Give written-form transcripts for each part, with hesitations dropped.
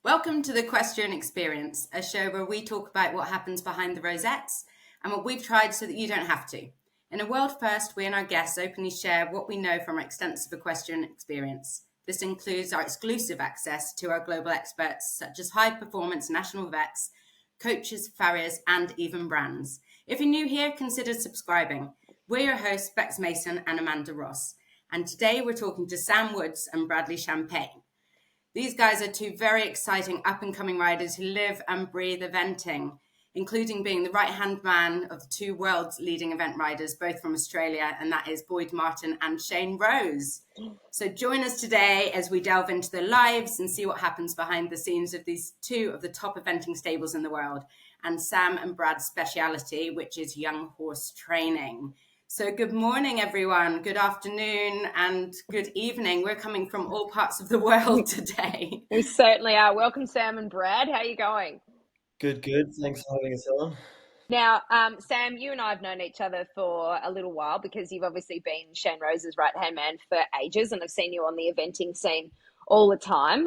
Welcome to the Equestrian Experience, a show where we talk about what happens behind the rosettes and what we've tried so that you don't have to. In a world first, we and our guests openly share what we know from our extensive equestrian experience. This includes our exclusive access to our global experts, such as high-performance national vets, coaches, farriers, and even brands. If you're new here, consider subscribing. We're your hosts, Bex Mason and Amanda Ross, and today we're talking to Sam Woods and Bradley Champagne. These guys are two very exciting up-and-coming riders who live and breathe eventing, including being the right-hand man of the two world's leading event riders, both from Australia, and that is Boyd Martin and Shane Rose. So join us today as we delve into their lives and see what happens behind the scenes of these two of the top eventing stables in the world, and Sam and Brad's speciality, which is young horse training. So good morning, everyone. Good afternoon and good evening. We're coming from all parts of the world today. We certainly are. Welcome, Sam and Brad. How are you going? Good. Thanks for having us on. Now, Sam, you and I have known each other for a little while because you've obviously been Shane Rose's right-hand man for ages, and I've seen you on the eventing scene all the time.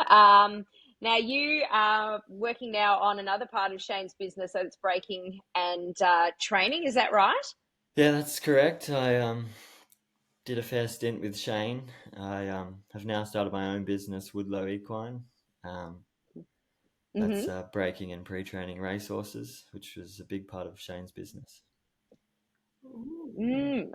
Now, you are working now on another part of Shane's business, so it's breaking and training. Is that right? Yeah, that's correct. I did a fair stint with Shane. I have now started my own business, Woodlow Equine. That's breaking and pre-training racehorses, which was a big part of Shane's business.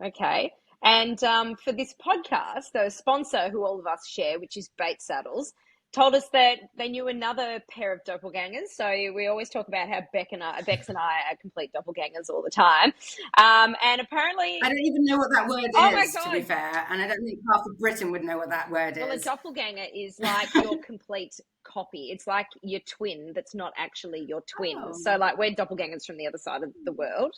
Okay. And for this podcast, the sponsor who all of us share, which is Bait Saddles, told us that they knew another pair of doppelgangers. So we always talk about how Bex and I are complete doppelgangers all the time. And apparently... I don't even know what that word is, to be fair. And I don't think half of Britain would know what that word is. Well, a doppelganger is like your complete copy. It's like your twin that's not actually your twin. Oh. So like we're doppelgangers from the other side of the world.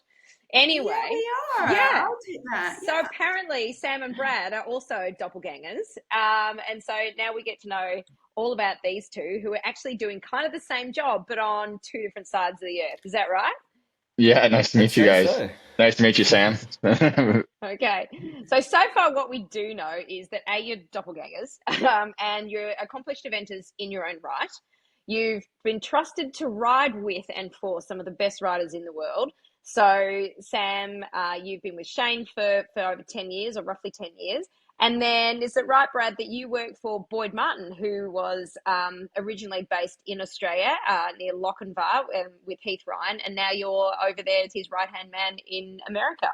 Anyway. Yeah, we are. Yeah. I'll take that. So apparently Sam and Brad are also doppelgangers. And so now we get to know all about these two who are actually doing kind of the same job, but on two different sides of the earth. Is that right? Yeah, nice to meet you guys. So. Nice to meet you, Sam. Okay. So far what we do know is that A, you're doppelgangers, and you're accomplished eventers in your own right. You've been trusted to ride with and for some of the best riders in the world. So Sam, you've been with Shane for over 10 years or roughly 10 years. And then is it right, Brad, that you work for Boyd Martin, who was originally based in Australia near Lochinvar with Heath Ryan, and now you're over there as his right-hand man in America?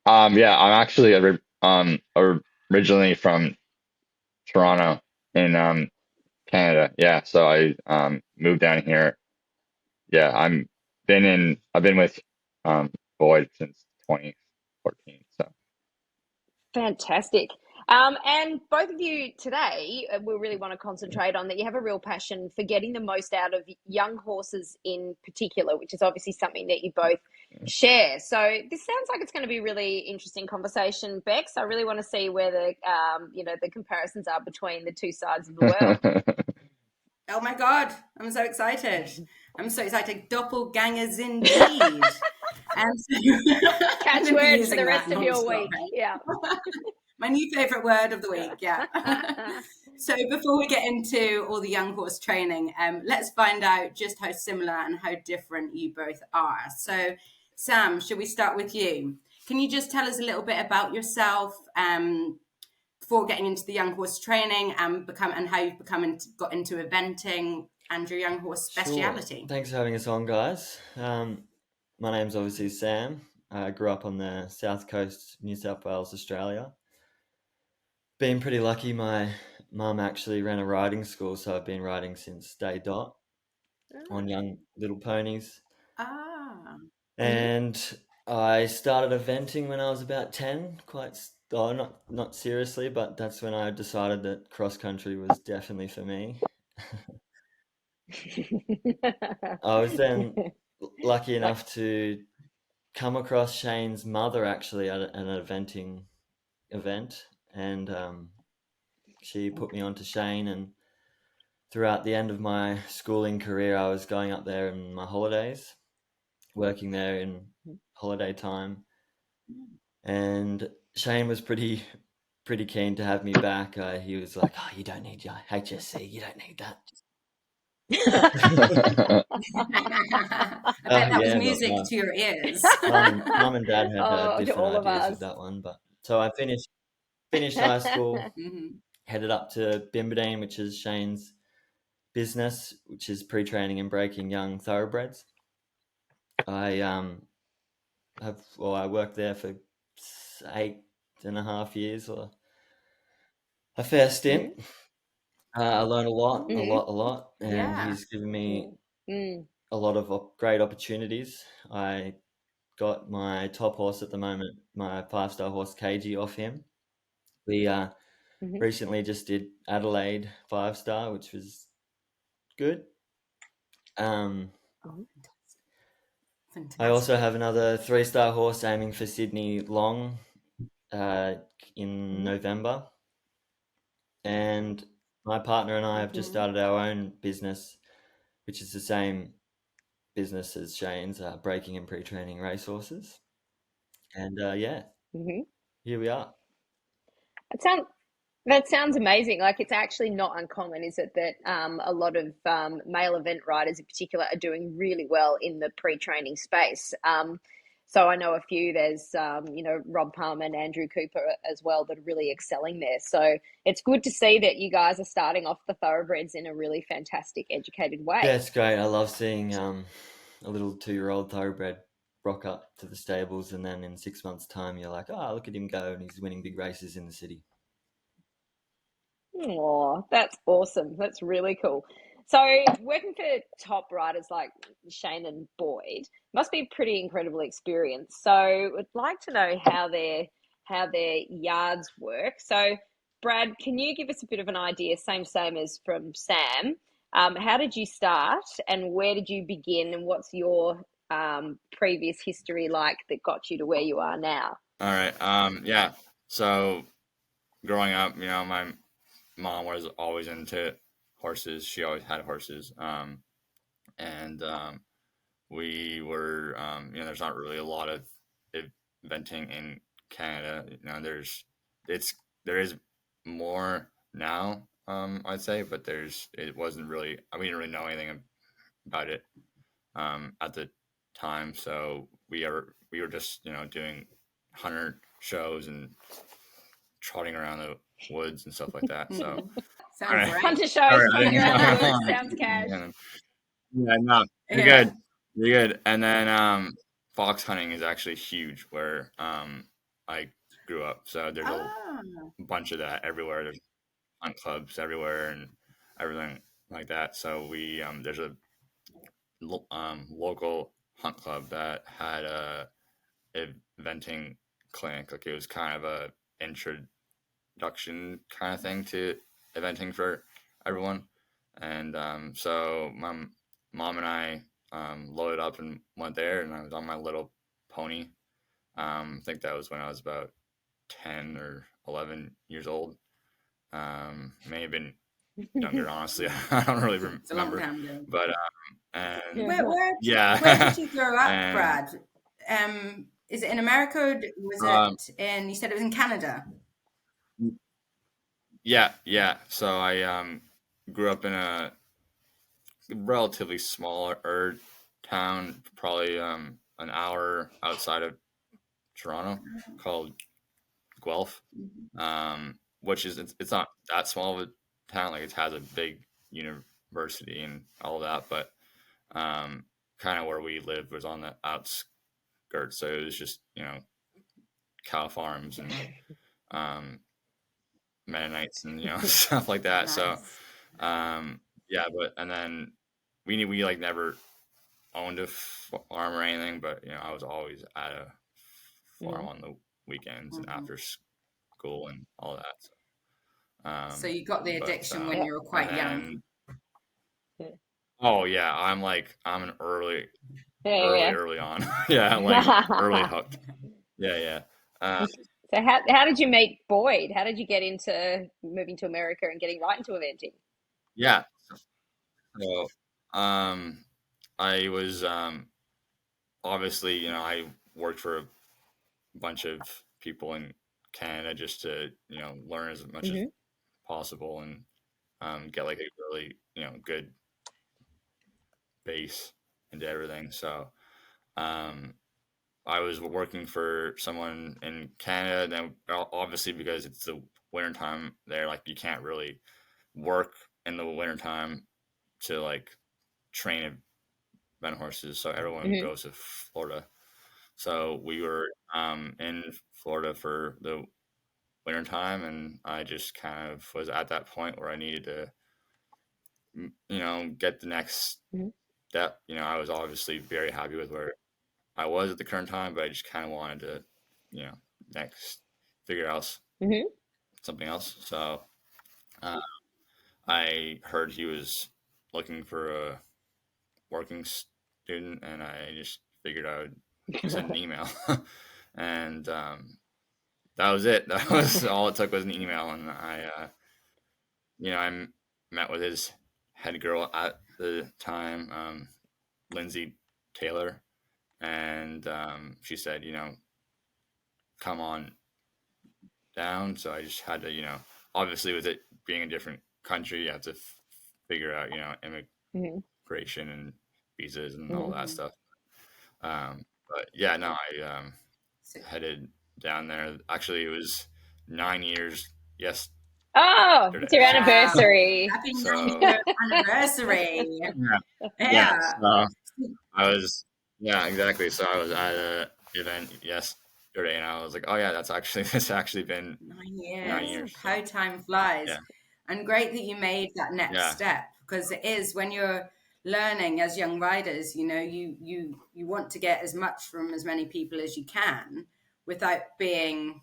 Yeah, I'm actually originally from Toronto in Canada. Yeah, so I moved down here. Yeah, I've been with Boyd since 2014. So fantastic. And both of you today, we really want to concentrate on that you have a real passion for getting the most out of young horses in particular, which is obviously something that you both share. So this sounds like it's going to be a really interesting conversation, Bex. I really want to see where the comparisons are between the two sides of the world. Oh my God, I'm so excited. Doppelgangers indeed. And so, catchword for the rest of your week. Right? Yeah. My new favourite word of the week, yeah. So before we get into all the young horse training, let's find out just how similar and how different you both are. So Sam, should we start with you? Can you just tell us a little bit about yourself before getting into the young horse training and how you've got into eventing and your young horse speciality? Sure. Thanks for having us on, guys. My name's obviously Sam. I grew up on the south coast, New South Wales, Australia. Been pretty lucky. My mum actually ran a riding school, so I've been riding since day dot on young little ponies. And I started eventing when I was about 10, not seriously, but that's when I decided that cross country was definitely for me. I was then lucky enough to come across Shane's mother actually at an eventing event, and she put me onto Shane, and throughout the end of my schooling career I was going up there in my holidays, working there in holiday time, and Shane was pretty keen to have me back. He was like, "Oh, you don't need your HSC, you don't need that." I bet that was Yeah, music look, to your ears. mum and dad had Oh, to different all of ideas us. with that one, but so I finished high school, Mhm. headed up to Bimbadeen, which is Shane's business, which is pre-training and breaking young thoroughbreds. I worked there for 8.5 years, or a fair stint. I learned a lot, and Yeah. he's given me Mm. a lot of great opportunities. I got my top horse at the moment, my 5-star horse KG, off him. We recently just did Adelaide 5-star, which was good. I Fantastic. also have another 3-star horse aiming for Sydney Long in November. And my partner and I have just started our own business, which is the same business as Shane's, breaking and pre-training racehorses. And here we are. That sounds amazing. Like, it's actually not uncommon, is it, that a lot of male event riders in particular are doing really well in the pre-training space. So I know a few. There's Rob Palmer and Andrew Cooper as well that are really excelling there. So it's good to see that you guys are starting off the thoroughbreds in a really fantastic, educated way. Yeah, it's great. I love seeing a little 2-year-old thoroughbred rock up to the stables, and then in 6 months' time, you're like, oh, look at him go, and he's winning big races in the city. Oh, that's awesome. That's really cool. So working for top riders like Shane and Boyd must be pretty incredible experience. So I'd like to know how their yards work. So Brad, can you give us a bit of an idea, same as from Sam? How did you start, and where did you begin, and what's your previous history like that got you to where you are now? All right. Yeah. So growing up, my mom was always into horses. She always had horses. And we were, there's not really a lot of eventing in Canada. There is more now, I'd say, but it wasn't really, we didn't really know anything about it at the time. So we were just, doing hunter shows and trotting around the woods and stuff like that. So Sounds all right. great. Hunter shows, trotting around the woods, sounds cash. Yeah, no, you're Yeah. good. You're good. And then fox hunting is actually huge where I grew up. So there's a bunch of that everywhere. There's hunt clubs everywhere and everything like that. So we there's a local hunt club that had a eventing clinic. Like, it was kind of a introduction kind of thing to eventing for everyone. And so my mom and I loaded up and went there, and I was on my little pony. I think that was when I was about 10 or 11 years old. May have been younger, honestly. I don't really remember. It's a long time ago. But Where yeah. did you grow up, And, Brad? Is it in America, or was it in? You said it was in Canada. Yeah. So I grew up in a relatively smaller town, probably an hour outside of Toronto, called Guelph, which is it's not that small of a town. Like, it has a big university and all that, but kind of where we lived was on the outskirts, so it was just cow farms and Mennonites and stuff like that. Nice. So yeah, but and then we like never owned a farm or anything, but I was always at a farm on the weekends and after school and all that. So you got the addiction when you were quite young. Oh yeah, I'm an early on. Yeah, early hooked. Yeah. So how did you meet Boyd? How did you get into moving to America and getting right into eventing? Yeah. So I was obviously, I worked for a bunch of people in Canada just to, learn as much as possible and get like a really, good base and did everything. So I was working for someone in Canada. Then obviously because it's the wintertime there, like you can't really work in the wintertime to like train event horses. So everyone goes to Florida. So we were in Florida for the wintertime, and I just kind of was at that point where I needed to, get the next step. I was obviously very happy with where I was at the current time, but I just kind of wanted to, next figure out something else. So I heard he was looking for a working student, and I just figured I would send an email. And that was it. That was all it took, was an email. And I met with his head girl at the time, Lindsay Taylor, and she said, come on down. So I just had to, obviously with it being a different country, you have to figure out, immigration and visas and all that stuff. But yeah, no, I headed down there. Actually, it was 9 years. Yes. Oh, it's your anniversary. Happy 9-year anniversary. Yeah. So I was, exactly. So I was at an event yesterday, and I was like, oh yeah, it's actually been 9 years. 9 years. How time flies. Yeah. And great that you made that next step, because it is, when you're learning as young riders, you want to get as much from as many people as you can without being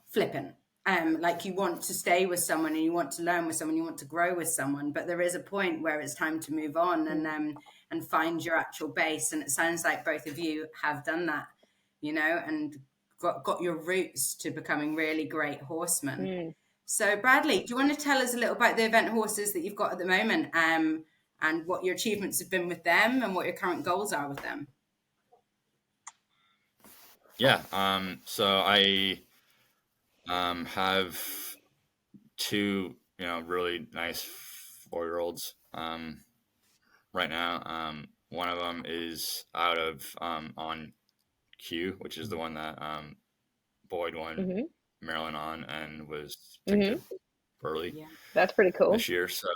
flippant. Like you want to stay with someone, and you want to learn with someone, you want to grow with someone, but there is a point where it's time to move on and find your actual base. And it sounds like both of you have done that, and got your roots to becoming really great horsemen. So Bradley, do you want to tell us a little about the event horses that you've got at the moment, and what your achievements have been with them and what your current goals are with them? Yeah. So I have two, really nice 4-year-olds right now. One of them is out of on Q, which is the one that Boyd won Maryland on and was picked early. Yeah, that's pretty cool this year. So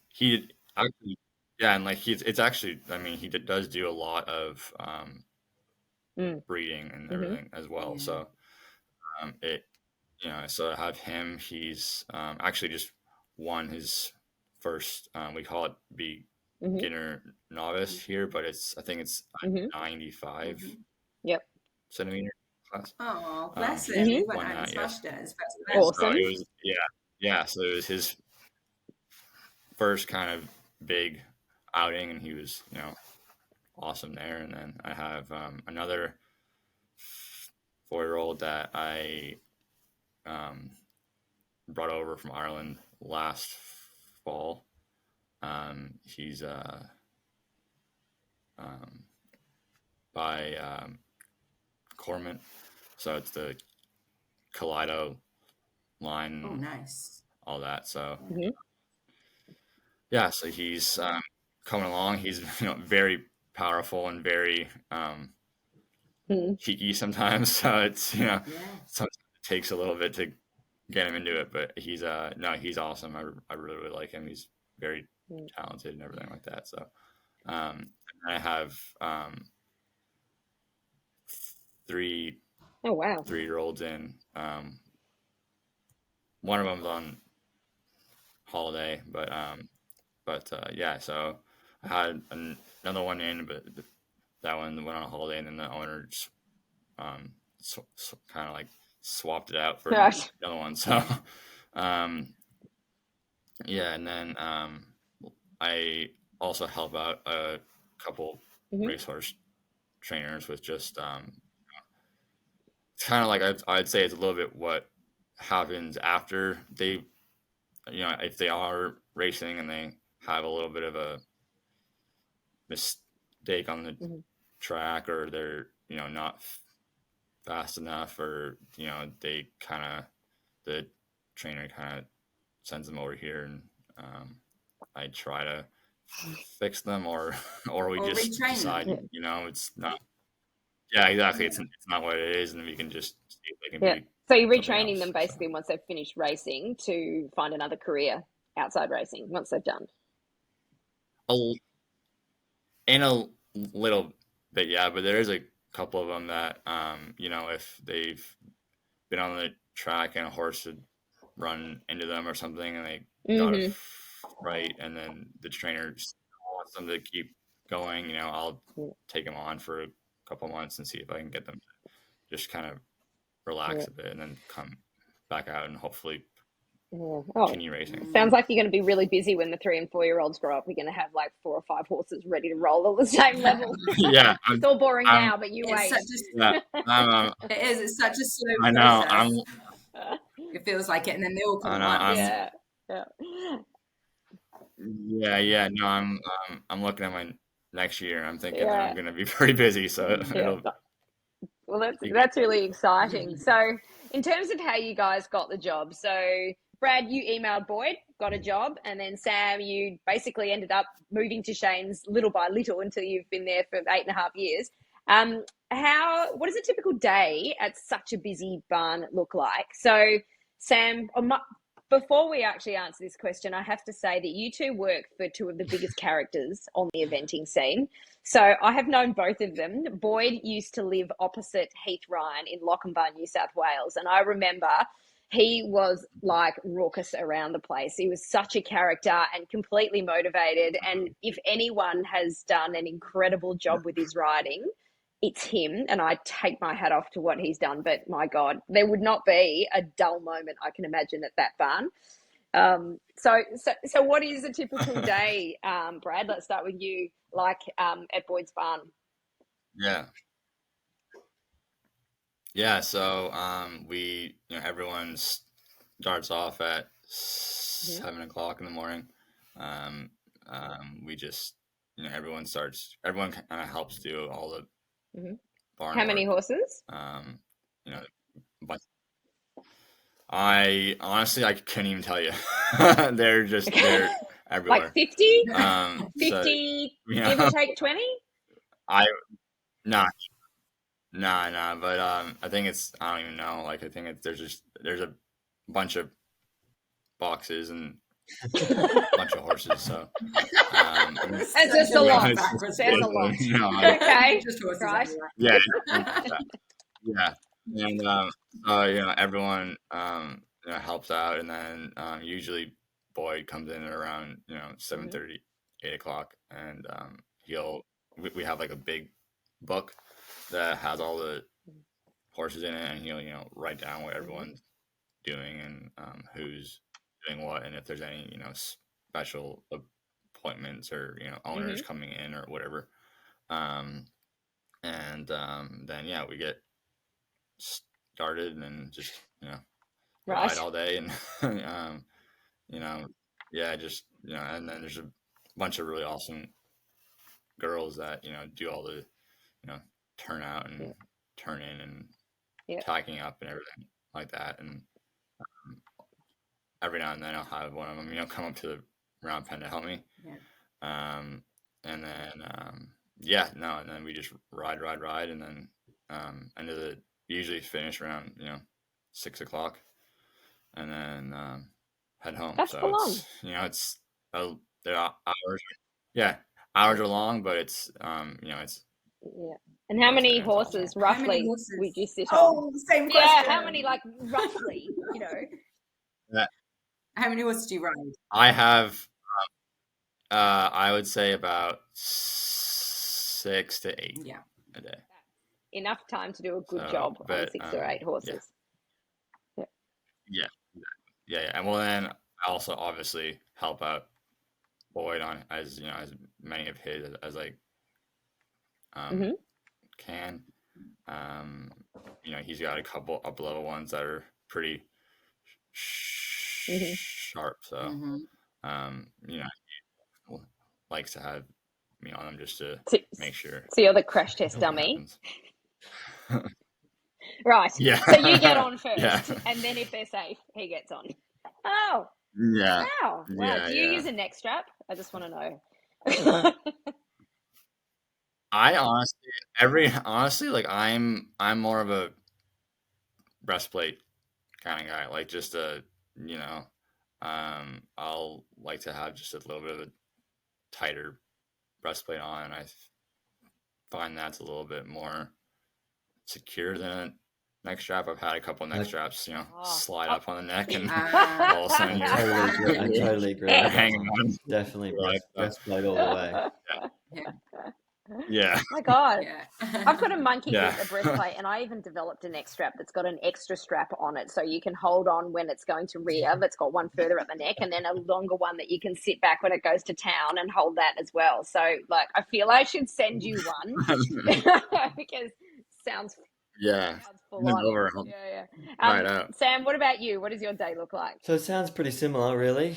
he actually, and like it's actually, I mean, he does do a lot of breeding and everything as well. So so I have him. He's actually just won his first, we call it beginner novice here, but I think it's 95 centimeter class. Oh, bless him. He went out and smashed it. Awesome. So it was, so it was his first kind of big outing, and he was, awesome there. And then I have another 4-year-old that I brought over from Ireland last fall. He's by Cormant, so it's the Kaleido line. Oh, nice. All that. So so he's coming along. He's very powerful and very cheeky sometimes. So it's sometimes it takes a little bit to get him into it, but he's he's awesome. I really, really like him. He's very talented and everything like that. So I have 3 3-year-olds in. One of them's on holiday, but so I had another one in, but that one went on holiday, and then the owner just kind of like swapped it out for another one. So and then I also help out a couple racehorse trainers with just it's kind of like I'd say it's a little bit what happens after they, if they are racing and they have a little bit of a mistake on the track, or they're not fast enough, or they the trainer kind of sends them over here, and I try to fix them or we Or just retrain decide, them. it's not. Yeah, exactly. It's not what it is, and then we can just see if they can be. So you're something retraining else, them basically once they've finished racing to find another career outside racing once they've done. In a little bit, yeah, but there is a couple of them that, if they've been on the track and a horse would run into them or something, and they got it right, and then the trainer wants them to keep going, I'll take them on for a couple months and see if I can get them to just kind of relax a bit and then come back out and hopefully continue racing. Sounds like you're going to be really busy when the 3 and 4 year olds grow up. We're going to have like 4 or 5 horses ready to roll at the same level. Yeah, it's all boring now, but you wait. It is. It's such a slow I know. process. It feels like it, and then they all come at once. Yeah. No, I'm looking at my next year. I'm thinking that I'm going to be pretty busy. So well, that's really exciting. So, in terms of how you guys got the job, so Brad, you emailed Boyd, got a job, and then Sam, you basically ended up moving to Shane's little by little until you've been there for 8.5 years. What does a typical day at such a busy barn look like? So, Sam, before we actually answer this question, I have to say that you two work for 2 of the biggest characters on the eventing scene. So I have known both of them. Boyd used to live opposite Heath Ryan in Lochinvar, New South Wales. And I remember he was like raucous around the place. He was such a character and completely motivated. And if anyone has done an incredible job with his riding, it's him, and I take my hat off to what he's done. But my God, there would not be a dull moment I can imagine at that barn. So what is a typical day, Brad? Let's start with you, like at Boyd's barn. Yeah. So we, everyone starts off at 7 o'clock in the morning. We just, everyone kind of helps do all the barn How many work. horses? But I honestly, I couldn't even tell you. they're everywhere. Like 50? 50, so, give or take 20? Nah, but I think I don't even know. Like, I think there's a bunch of boxes and a bunch of horses. So it's just a lot. There's a lot. Okay, right. Yeah. And everyone helps out, and then usually Boyd comes in at around 7:30, 8 o'clock, and we have like a big book that has all the horses in it, and he'll write down what everyone's doing and who's doing what, and if there's any special appointments or owners coming in or whatever. Then we get started and then just ride all day, and and then there's a bunch of really awesome girls that do all the turn out and turn in and tacking up and everything like that. And every now and then I'll have one of them come up to the round pen to help me. And then we just ride, and then usually finish around 6 o'clock, and then head home. That's full on. It's the hours. Yeah, hours are long, but it's it's. Yeah. And how many horses roughly would you sit on? Oh, same question. Yeah, how many, like, roughly, Yeah. How many horses do you ride? I have, I would say about 6 to 8 a day. Enough time to do a good job on 6 or 8 horses. Yeah. And well, then I also obviously help out Boyd on as many of his as I can. He's got a couple up level ones that are pretty sharp, so likes to have me on them just to make sure. So you're the crash test dummy. Right. Yeah. So you get on first, and then if they're safe, he gets on. Oh. Yeah. Wow. Yeah. Do you use a neck strap? I just want to know. I honestly, like I'm more of a breastplate kind of guy. Like just you know, I'll like to have just a little bit of a tighter breastplate on. I find that's a little bit more secure than a neck strap. I've had a couple neck straps, slide up on the neck, and all of a sudden I totally agree. you're with that hanging one. on. Definitely breastplate all the way. Yeah. My God. Yeah. I've got a monkey Yeah. with a breastplate, and I even developed a neck strap that's got an extra strap on it, so you can hold on when it's going to rear. That's got one further at the neck, and then a longer one that you can sit back when it goes to town and hold that as well. So, like, I feel I should send you one because sounds Yeah. full on. Over. Yeah. Right out. Sam, what about you? What does your day look like? So it sounds pretty similar, really.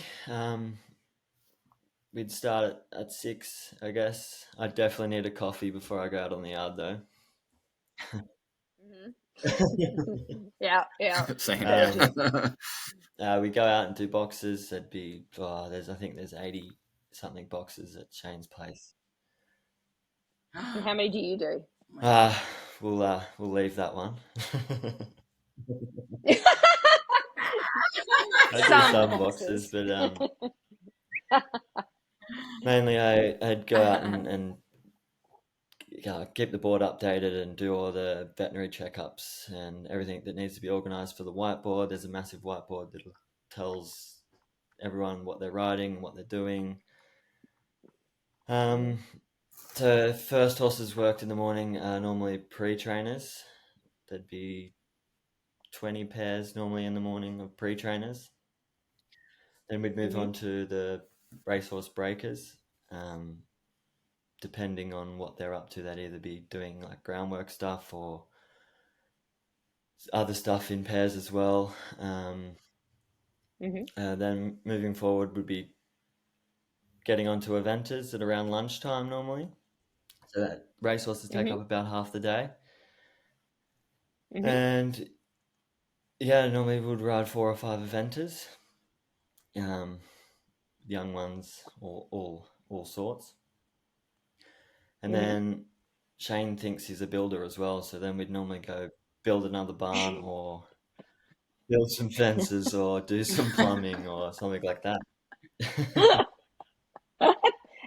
We'd start at 6, I guess. I definitely need a coffee before I go out on the yard, though. Yeah. Same. We go out and do boxes. There'd be I think there's 80 something boxes at Shane's place. And how many do you do? We'll leave that one. I do some boxes, but mainly I'd go out and keep the board updated and do all the veterinary checkups and everything that needs to be organised for the whiteboard. There's a massive whiteboard that tells everyone what they're riding, what they're doing. So first horses worked in the morning are normally pre-trainers. There'd be 20 pairs normally in the morning of pre-trainers. Then we'd move on to the racehorse breakers. Depending on what they're up to, they'd either be doing like groundwork stuff or other stuff in pairs as well. Then moving forward would be getting onto eventers at around lunchtime normally. So that racehorses take up about half the day. And normally we would ride 4 or 5 eventers. Young ones, all sorts. And then Shane thinks he's a builder as well, so then we'd normally go build another barn or build some fences or do some plumbing or something like that.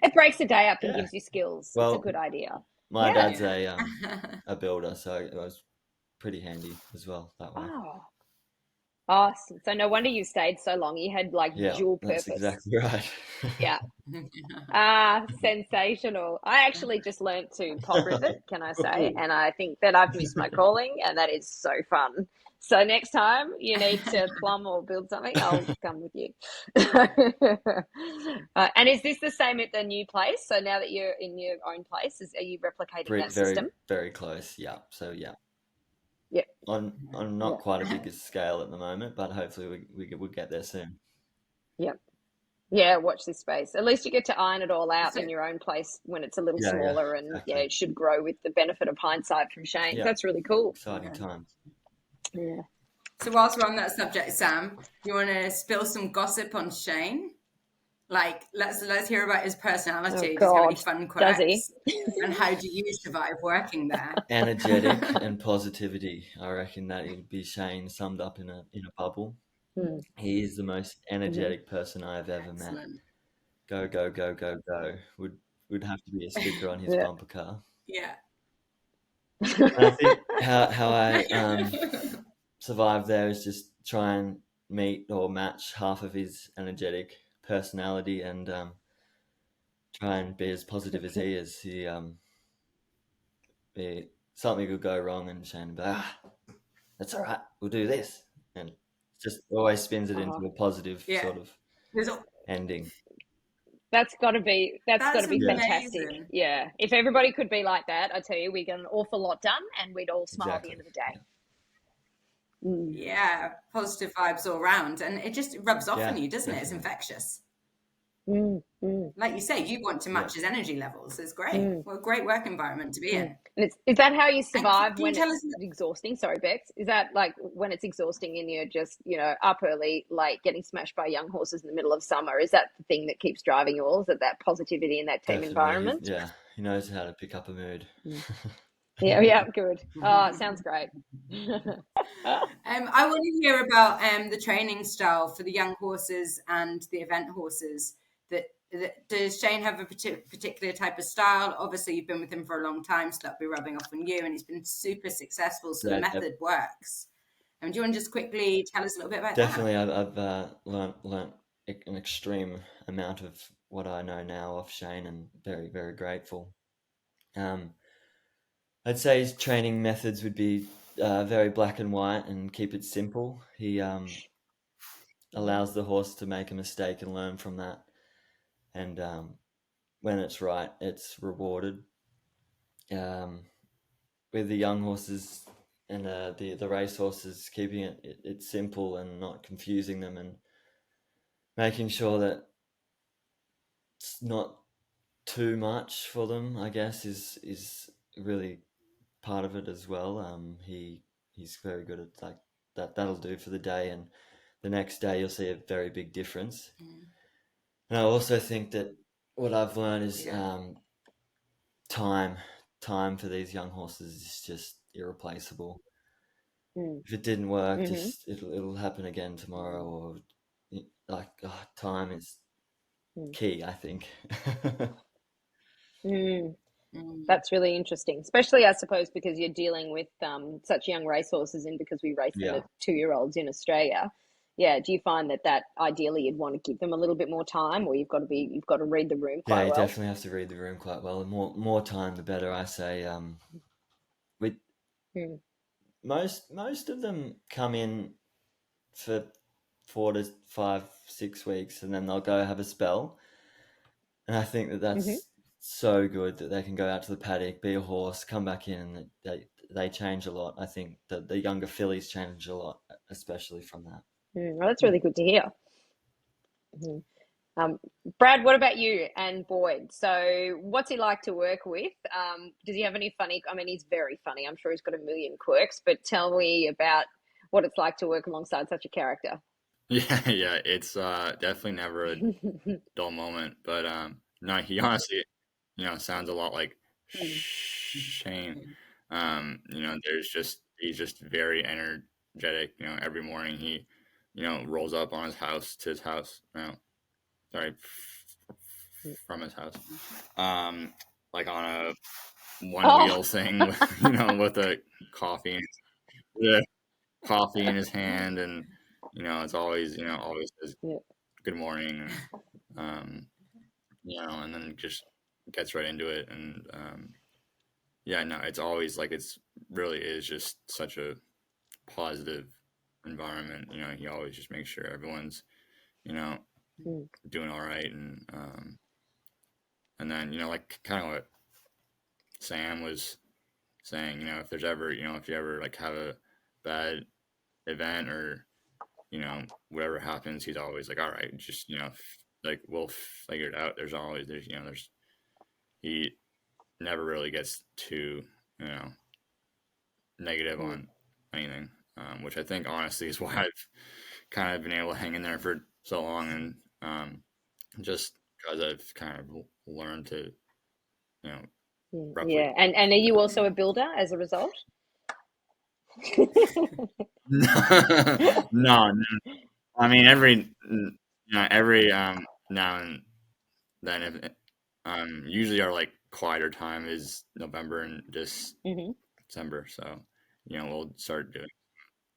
It breaks the day up and gives you skills. Well, it's a good idea. My dad's a builder, so it was pretty handy as well that way. Oh. Awesome. So no wonder you stayed so long. You had like dual purpose. That's exactly right. Yeah. Sensational. I actually just learned to pop rivet, can I say? And I think that I've missed my calling, and that is so fun. So next time you need to plumb or build something, I'll come with you. And is this the same at the new place? So now that you're in your own place, are you replicating that system? Very close. Yeah. So Yeah. On not quite a big scale at the moment, but hopefully we'll get there soon. Yep. Yeah, watch this space. At least you get to iron it all out in your own place when it's a little smaller, and exactly. It should grow with the benefit of hindsight from Shane. Yeah. That's really cool. Exciting times. Yeah. So whilst we're on that subject, Sam, you want to spill some gossip on Shane? Like, let's hear about his personality. Does he have any fun quirks? Does he? And how do you survive working there? Energetic and positivity. I reckon that would be Shane summed up in a bubble. He is the most energetic person I've ever met. Go, go, go, go, go. Would have to be a sticker on his bumper car. Yeah. And I think how I survive there is just try and meet or match half of his energetic personality and try and be as positive as he is. Something could go wrong and Shane would be like, that's all right, we'll do this. And just always spins it into a positive sort of ending. That's got to be fantastic. Yeah. If everybody could be like that, I tell you, we get an awful lot done and we'd all smile at the end of the day. Yeah, positive vibes all around, and it just rubs off on you, doesn't it? It's infectious. Like you say, you want to match his energy levels. It's great. What a great work environment to be in. And is that how you And survive can you when tell it's us? exhausting? Sorry, Bex. Is that like when it's exhausting and you're just, up early, late, getting smashed by young horses in the middle of summer? Is that the thing that keeps driving you all? Is it that positivity in that team environment? He knows how to pick up a mood. Yeah, good. Oh, it sounds great. I want to hear about the training style for the young horses and the event horses. Does Shane have a particular type of style? Obviously, you've been with him for a long time, so that'll be rubbing off on you, and he's been super successful. So the method works. Do you want to just quickly tell us a little bit about Definitely, that? I've learnt an extreme amount of what I know now off Shane, and very, very grateful. I'd say his training methods would be very black and white and keep it simple. He allows the horse to make a mistake and learn from that. And when it's right, it's rewarded. With the young horses and the race horses, keeping it simple and not confusing them, and making sure that it's not too much for them, I guess, is really part of it as well. He's very good at like that. That'll do for the day, and the next day you'll see a very big difference. And I also think that what I've learned is time for these young horses is just irreplaceable. If it didn't work, just it'll happen again tomorrow, or time is key, I think. That's really interesting, especially I suppose because you're dealing with such young racehorses, and because we race them at 2-year-olds in Australia. Yeah, do you find that ideally you'd want to give them a little bit more time, or you've got to read the room quite well? You definitely have to read the room quite well. The more time, the better, I say. With most of them come in for 4 to 5, 6 weeks, and then they'll go have a spell. And I think that's so good that they can go out to the paddock, be a horse, come back in, and they change a lot. I think that the younger fillies change a lot, especially from that. Well, that's really good to hear. Brad, what about you and Boyd? So what's he like to work with? Does he have any funny, he's very funny. I'm sure he's got a million quirks, but tell me about what it's like to work alongside such a character. Yeah, it's definitely never a dull moment, but no, he honestly, sounds a lot like Shane. He's just very energetic. Every morning he, rolls up on to his house. Sorry, from his house, like on a one-wheel thing with, with a coffee, in his hand, and it's always, always says good morning, and and then just gets right into it, and it's always like it's really is just such a positive environment. He always just makes sure everyone's doing all right, and then like kind of what Sam was saying, if there's ever if you ever like have a bad event, or whatever happens, he's always like, all right, just like we'll figure it out. He never really gets too negative on anything, which I think honestly is why I've kind of been able to hang in there for so long, and just because I've kind of learned to yeah. And are you also a builder as a result? No. I mean, every now and then, if usually our like quieter time is November and December, so we'll start doing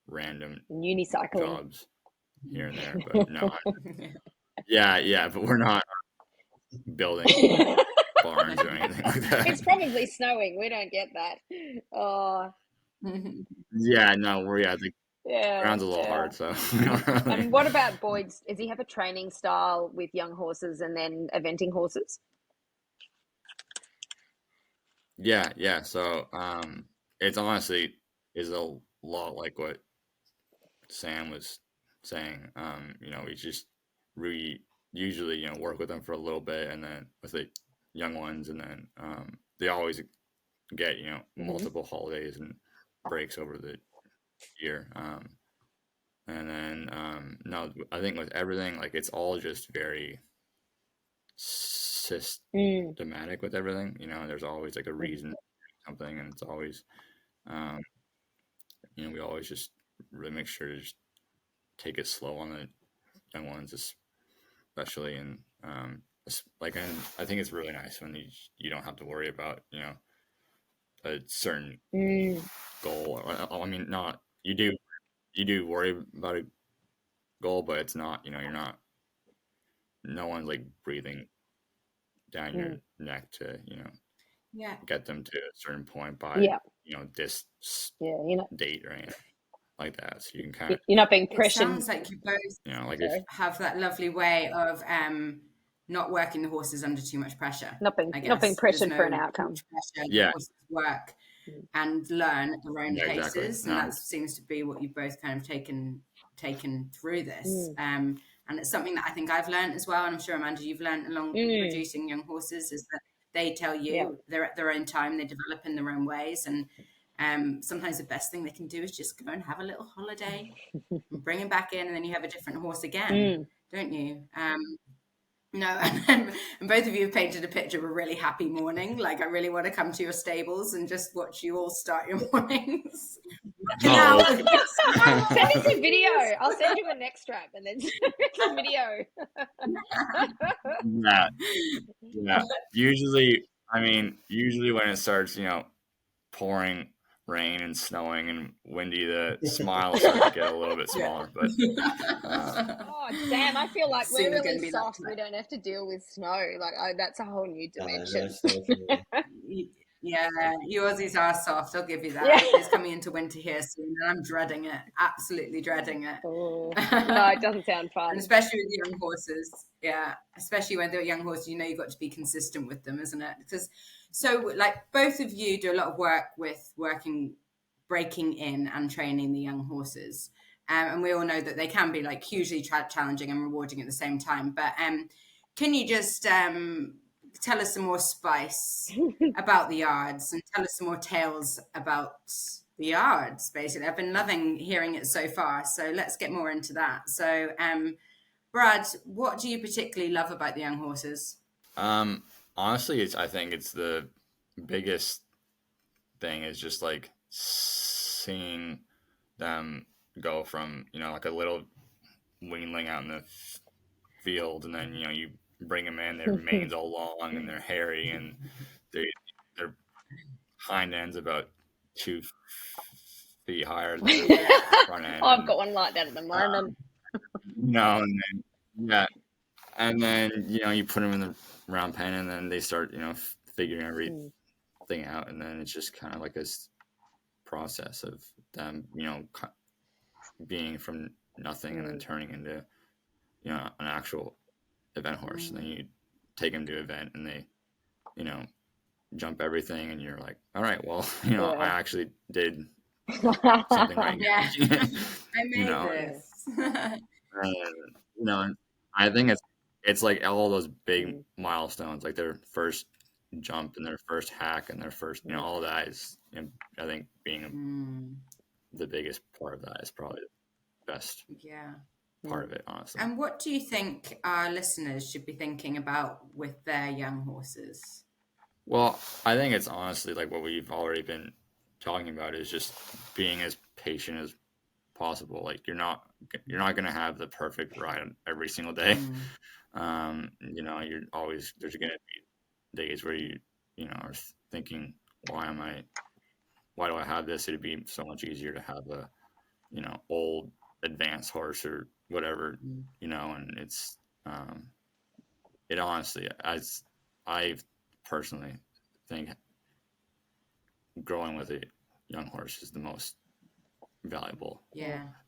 random unicycling jobs here and there, but no, but we're not building barns or anything like that. It's probably snowing. We don't get that. Oh. Yeah, no, the ground's a little hard, so. And what about Boyd's? Does he have a training style with young horses and then eventing horses? Yeah. So, it's honestly is a lot like what Sam was saying. We just usually, you know, work with them for a little bit, and then with the young ones, and then they always get, you know, multiple holidays and breaks over the year. And then no, I think with everything, like it's all just very systematic with everything. You know, there's always like a reason for something, and it's always, you know, we always just really make sure to just take it slow on the young ones, especially, and like, and I think it's really nice when you don't have to worry about, you know, a certain goal. I mean, not you do worry about a goal, but it's not, you know, no one's like breathing down your neck to, you know, get them to a certain point by, you know, this date or anything like that. So you can kind of, you're not being pressured. It sounds like you both, you know, like have that lovely way of not working the horses under too much pressure. Not being pressured for an outcome. Pressure. The horses work and learn at their own paces, and that seems to be what you've both kind of taken through this. And it's something that I think I've learned as well, and I'm sure, Amanda, you've learned along producing young horses, is that they tell you they're at their own time, they develop in their own ways, and sometimes the best thing they can do is just go and have a little holiday and bring him back in, and then you have a different horse again, don't you? No, and both of you have painted a picture of a really happy morning. Like, I really want to come to your stables and just watch you all start your mornings. Send us a video. I'll send you a neck strap and then a video. Yeah. Usually when it starts, you know, pouring rain and snowing and windy, the smiles start to get a little bit smaller. But oh, damn! I feel like we're really soft. We don't have to deal with snow. Like, that's a whole new dimension. Yeah, you Aussies are soft. I'll give you that. It's coming into winter here soon, and I'm dreading it. Absolutely dreading it. No, it doesn't sound fun. And especially with young horses. Yeah, especially when they're young horses, you know, you've got to be consistent with them, isn't it? Because like, both of you do a lot of work with breaking in and training the young horses. And we all know that they can be like hugely challenging and rewarding at the same time. But can you just tell us some more spice about the yards, and tell us some more tales about the yards, basically? I've been loving hearing it so far, so let's get more into that. So Brad, what do you particularly love about the young horses? Honestly, I think it's the biggest thing is just like seeing them go from, you know, like a little weanling out in the field, and then, you know, you bring them in, their mane's all long and they're hairy, and their hind end's about 2 feet higher than their front end. I've got one like that at the moment. And then you know, you put them in the round pen, and then they start, you know, figuring everything out, and then it's just kind of like this process of them, you know, being from nothing and then turning into, you know, an actual event horse. And then you take them to an event, and they, you know, jump everything, and you're like, all right, well, you know, I actually did something right. I made this. You know, I think it's like all those big milestones, like their first jump and their first hack and their first, you know, all that is, you know, I think being the biggest part of that is probably the best part of it, honestly. And what do you think our listeners should be thinking about with their young horses? Well, I think it's honestly like what we've already been talking about, is just being as patient as possible. Like, you're not going to have the perfect ride every single day. You know, there's going to be days where you know, are thinking, why do I have this? It'd be so much easier to have a, you know, old advanced horse or whatever, you know. And it's it honestly, as I personally think, growing with a young horse is the most valuable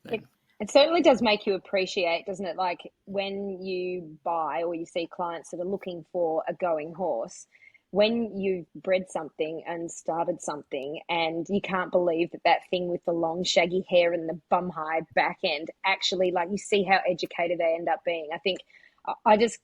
thing. It certainly does make you appreciate, doesn't it? Like, when you buy or you see clients that are looking for a going horse, when you've bred something and started something, and you can't believe that thing with the long shaggy hair and the bum high back end, actually, like, you see how educated they end up being. I think I just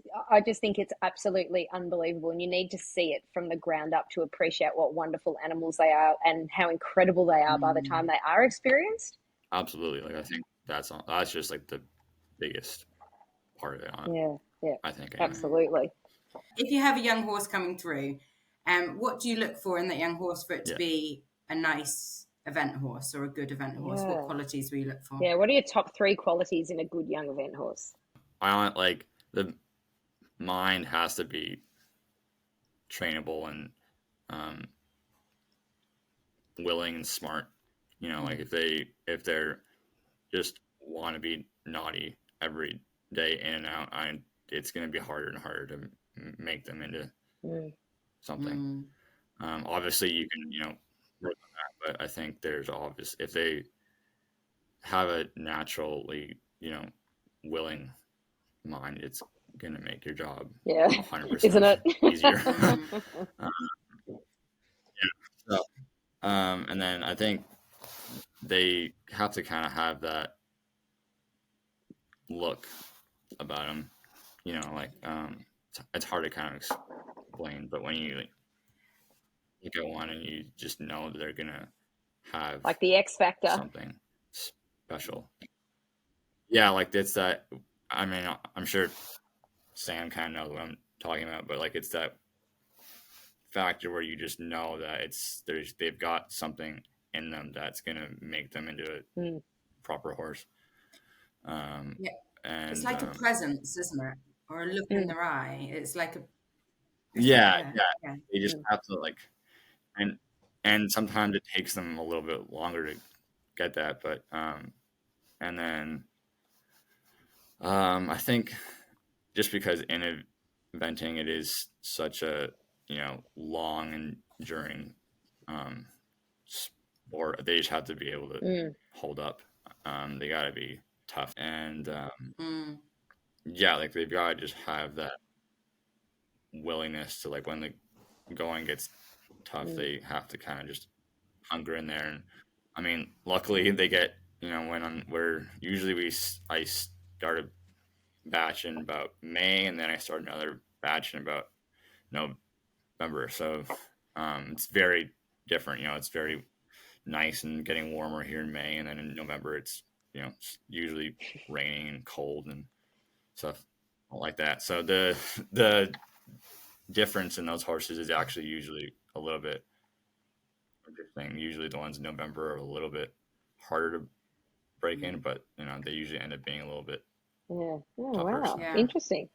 think it's absolutely unbelievable, and you need to see it from the ground up to appreciate what wonderful animals they are and how incredible they are by the time they are experienced. Absolutely. Like I think that's just like the biggest part of it. Yeah, I think anyway. absolutely. If you have a young horse coming through, what do you look for in that young horse for it to be a nice event horse or a good event horse? What qualities will you look for? Yeah, what are your top 3 qualities in a good young event horse? I want, like, the mind has to be trainable and willing and smart. You know, like if they're just want to be naughty every day in and out, it's going to be harder and harder to make them into something. Obviously, you can work on that, but I think there's obvious if they have a naturally willing mind, it's going to make your job 100% isn't it easier. So, and then I think they have to kind of have that look about them, like it's hard to kind of explain, but when you look at one and you just know that they're gonna have like the X factor, something special. Yeah, like it's that. I mean, I'm sure Sam kind of knows what I'm talking about, but like it's that factor where you just know that they've got something in them that's gonna make them into a proper horse. And it's and like a presence, isn't it, or a look in their eye? It's like a yeah. They just have to like, and sometimes it takes them a little bit longer to get that, but and then I think just because in eventing it is such a long and enduring sport, they just have to be able to hold up. They got to be tough, and like they've got to just have that willingness to, like, when the going gets tough, they have to kind of just hunker in there. And I mean, luckily they get I start a batch in about May, and then I start another batch in about November. So it's very different. It's very nice and getting warmer here in May, and then in November it's usually raining and cold and stuff like that. So the difference in those horses is actually usually a little bit interesting. Usually the ones in November are a little bit harder to break in, but they usually end up being a little bit tougher. Wow. Interesting.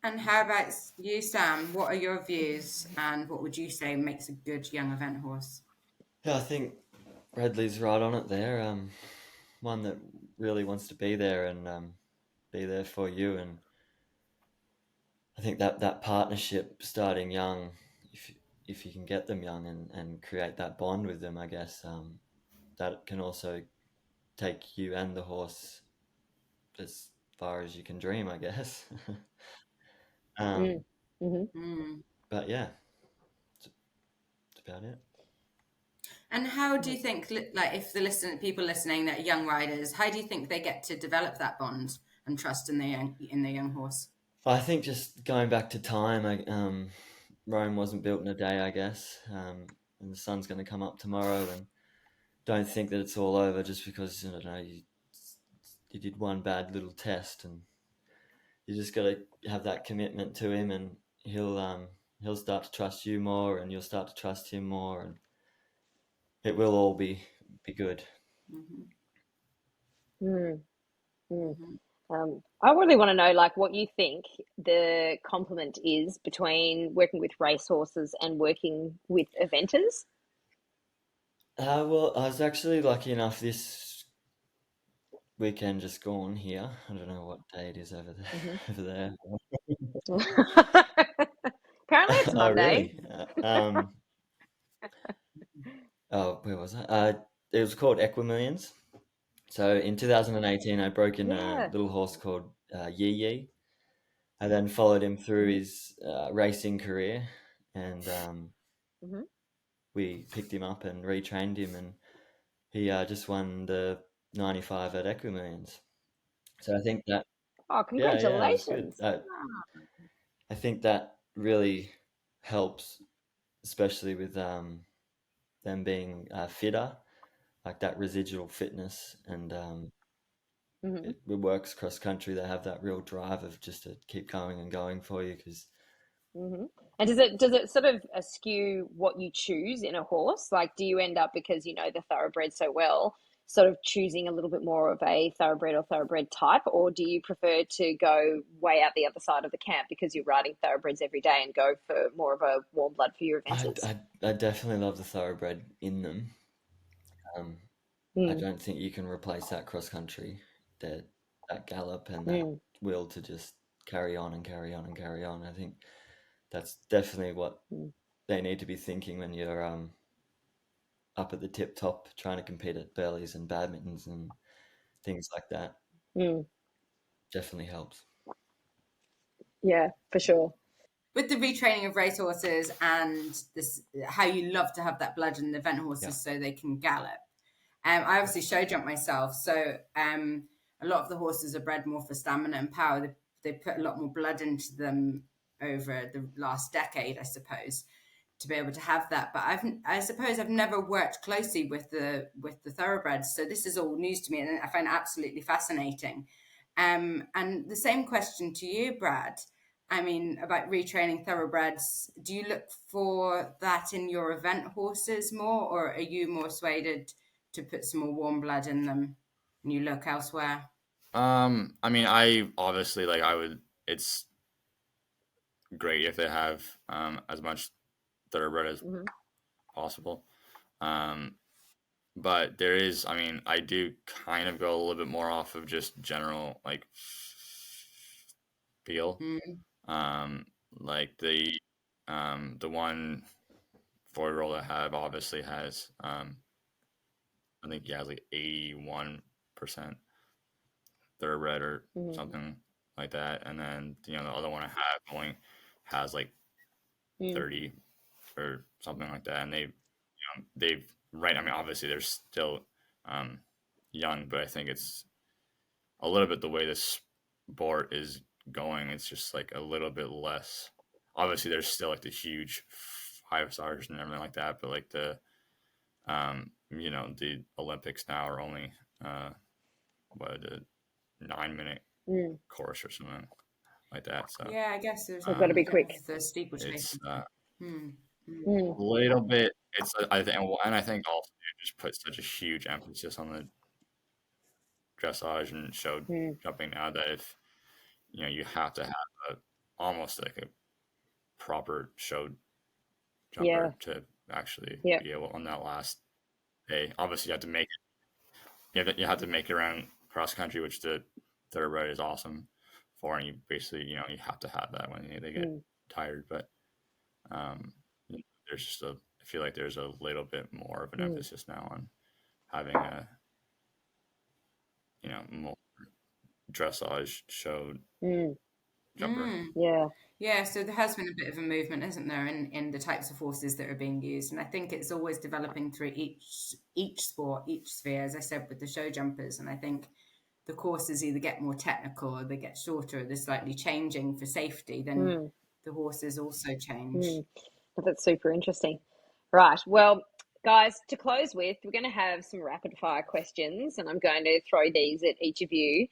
And how about you, Sam? What are your views, and what would you say makes a good young event horse? Yeah, I think Bradley's right on it there. One that really wants to be there and be there for you. And I think that partnership starting young, if you can get them young and create that bond with them, I guess that can also take you and the horse as far as you can dream, I guess. But yeah, that's about it. And how do you think, like, if people listening that are young riders, how do you think they get to develop that bond and trust in the young horse? I think just going back to time, Rome wasn't built in a day, I guess, and the sun's going to come up tomorrow. And don't think that it's all over just because you did one bad little test, and you just got to have that commitment to him, and he'll start to trust you more, and you'll start to trust him more, and it will all be good. I really want to know, like, what you think the complement is between working with racehorses and working with eventers. Well, I was actually lucky enough this weekend just gone here. I don't know what day it is over there. Apparently it's Monday. Oh, really? Where was I? It was called Equimillions. So in 2018, I broke in a little horse called Yee Yee. I then followed him through his racing career, and we picked him up and retrained him, and he just won the 95 at Equimillions. So I think that Oh, congratulations. Yeah, it was good. I think that really helps, especially with them being fitter, like that residual fitness, and it works cross country. They have that real drive of just to keep going and going for you because. And does it sort of skew what you choose in a horse? Like, do you end up, because you know the thoroughbred so well, sort of choosing a little bit more of a thoroughbred or thoroughbred type, or do you prefer to go way out the other side of the camp because you're riding thoroughbreds every day and go for more of a warm blood for your events? I definitely love the thoroughbred in them. I don't think you can replace that cross country, that gallop and that will to just carry on and carry on and carry on. I think that's definitely what they need to be thinking when you're up at the tip top trying to compete at Burleys and badmintons and things like that. Definitely helps. Yeah, for sure. With the retraining of racehorses and this, how you love to have that blood in the event horses so they can gallop. I obviously show jump myself, so a lot of the horses are bred more for stamina and power. They put a lot more blood into them over the last decade, I suppose, to be able to have that. But I suppose I've never worked closely with the thoroughbreds, so this is all news to me, and I find it absolutely fascinating. And the same question to you, Brad. I mean, about retraining thoroughbreds. Do you look for that in your event horses more, or are you more swayed to put some more warm blood in them and you look elsewhere? I mean, I obviously it's great if they have as much thoroughbred as possible. But there is, I mean, I do kind of go a little bit more off of just general like feel. Like the one 4-year-old I have obviously has I think he has like 81% thoroughbred or something like that, and then the other one I have only has like 30 or something like that, and they've right. I mean, obviously they're still young, but I think it's a little bit the way this sport is going. It's just like a little bit less. Obviously, there's still like the huge 5 stars and everything like that, but like the the Olympics now are only a 9-minute course or something like that. So yeah, I guess there's got to be quick. The steeplechase. It's a little bit. It's I think, and I think also it just puts such a huge emphasis on the dressage and show jumping now that if you have to have almost like a proper show jumper to actually be able on that last day. Obviously, you have to make it. You have to make it around cross country, which the thoroughbred is awesome for, and you basically you have to have that when they get tired. But there's just I feel like there's a little bit more of an emphasis now on having a more dressage show jumper. Yeah, so there has been a bit of a movement, isn't there, in the types of horses that are being used, and I think it's always developing through each sport, each sphere, as I said with the show jumpers. And I think the courses either get more technical or they get shorter, or they're slightly changing for safety. Then the horses also change. That's super interesting. Right. Well, guys, to close with, we're going to have some rapid fire questions, and I'm going to throw these at each of you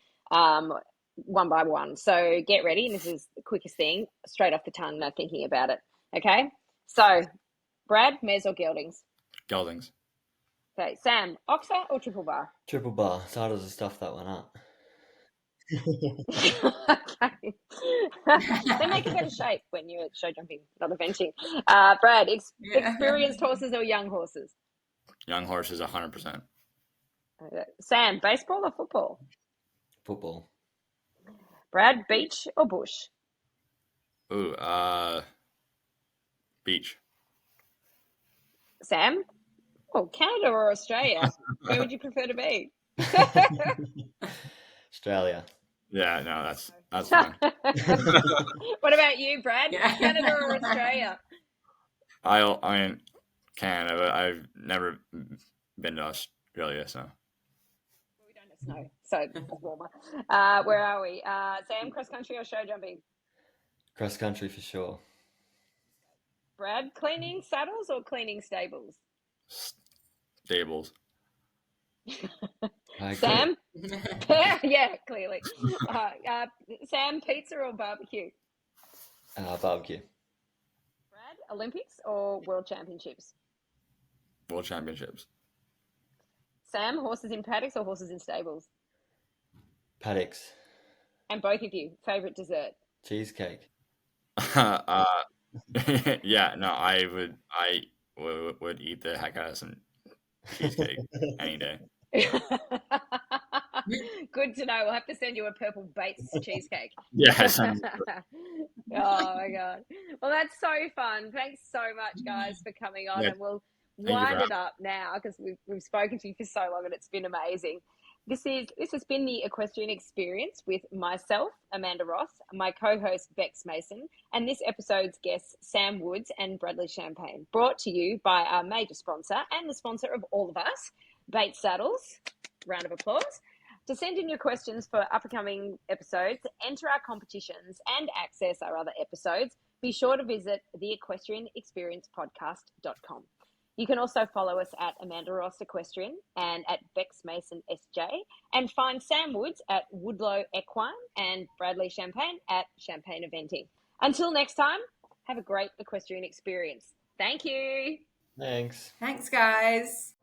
one by one. So get ready. This is the quickest thing, straight off the tongue, no thinking about it. Okay. So, Brad, Mez or Geldings? Geldings. Okay. Sam, Oxer or Triple Bar? Triple bar. It's harder to stuff that one up. Okay. They make a better shape when you're show jumping, not eventing. Brad, experienced horses or young horses? Young horses, 100%. Sam, baseball or football? Football. Brad, beach or bush? Ooh, beach. Sam? Oh, Canada or Australia? Where would you prefer to be? Australia. Yeah, no, that's fine. What about you, Brad? Canada or Australia? I mean, Canada, but I've never been to Australia, so. We don't snow, so it's warmer. Where are we? Sam, cross country or show jumping? Cross country for sure. Brad, cleaning saddles or cleaning stables? Stables. Sam? Yeah, clearly. Sam, pizza or barbecue? Barbecue. Brad, Olympics or World Championships? World Championships. Sam, horses in paddocks or horses in stables? Paddocks. And both of you, favourite dessert? Cheesecake. Yeah, no, I would eat the heck out of some cheesecake any day. Good to know. We'll have to send you a purple Bates cheesecake. Yes. Oh my god. Well, that's so fun. Thanks so much, guys, for coming on, and we'll wind it up now because we've spoken to you for so long and it's been amazing. This has been the Equestrian Experience with myself, Amanda Ross, my co-host Bex Mason, and this episode's guests Sam Woods and Bradley Champagne, brought to you by our major sponsor and the sponsor of all of us, Bates Saddles. Round of applause. To send in your questions for upcoming episodes, enter our competitions and access our other episodes, be sure to visit theequestrianexperiencepodcast.com. You can also follow us at Amanda Ross Equestrian and at Bex Mason SJ, and find Sam Woods at Woodlow Equine and Bradley Champagne at Champagne Eventing. Until next time, have a great equestrian experience. Thank you. Thanks. Thanks, guys.